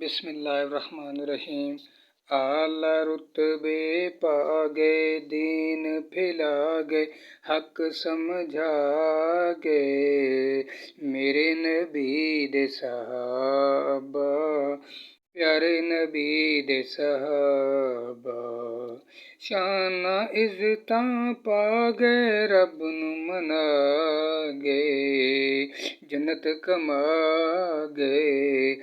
बिस्मिल्लाहिर्रहमानिर्रहीम। आला रुतबे पा गए, दीन फैला गए, हक समझा गए। मेरे नबी दे सहाबा, प्यारे नबी दे सहाबा। शाना इज़्ज़तां पा गए, रब नू मना गए, जन्नत कमा गए।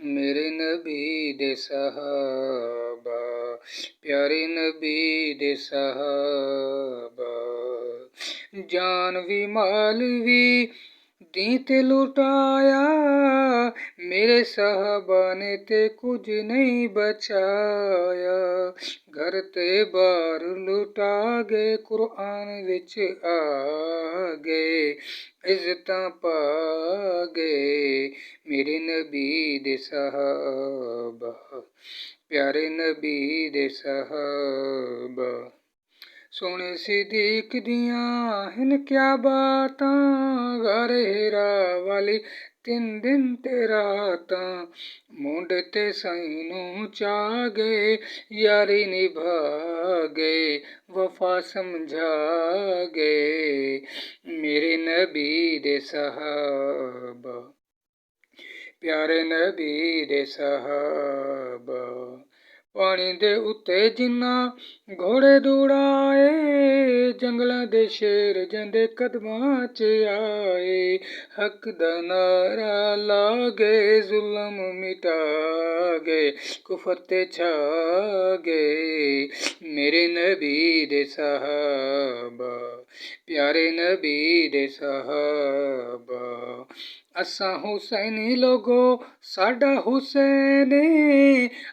मेरे नबी दे सहाबा, प्यारे नबी दे सहाबा। जान भी माल भी दी ते लुटाया, मेरे साहबा ने ते कुछ नहीं बचाया। घर ते बाहर लुटा गए, कुरान विच आ गए, इज़्ज़तां पा गए। मेरे नबी दे सहाबा, प्यारे नबी दे सहाबा। सोने सिद्दीक दियां हिन क्या बातां, गार हिरा वाली 3 दिन ते रातां। मुंड ते साईं नू चा गए, यारी निभा गए, वफा समझा गए। मेरे नबी दे सहाबा, प्यारे नबी दे सहाबा। पानी दे उत्ते जिन्ना घोड़े दौड़ाए, जंगलां दे शेर जंदे कदमां च आए। हक दा नारा ला गए, जुल्म मिटा गए, कुफर ते छा गए। मेरे नबी दे सहाबा, प्यारे नबी दे सहाबा। असां हुसैनी लोगो साडा हुसैन,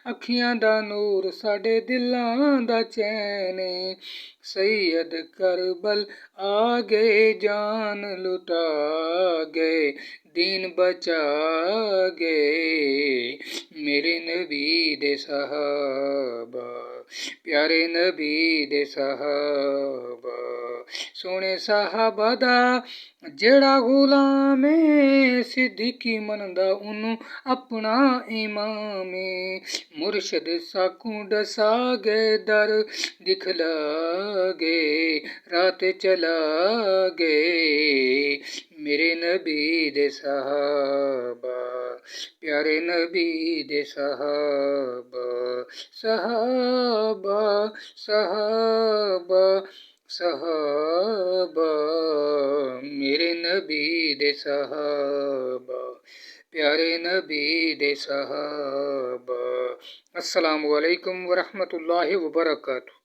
अखियां दा नूर साडे दिलां दा चैन। सैयद करबल आ गए, जान लुटा गए, दीन बचा गए। मेरे नबी दे सहाबा, प्यारे नबी दे सहाबा। सोने साहबा दा जेड़ा गुलाम है, सिद्दीकी मनदा उन्नू अपना इमाम। मुर्शद साकू डसा गए, दर दिखला गए, रात चला गए। मेरे नबी दे सहाबा, प्यारे नबी दे सहाबा। सहाबा सहाबा सहाबा, मेरे नबी दे सहाबा, प्यारे नबी दे सहाबा। अस्सलामु अलैकुम व रहमतुल्लाहि व बरकातुहू।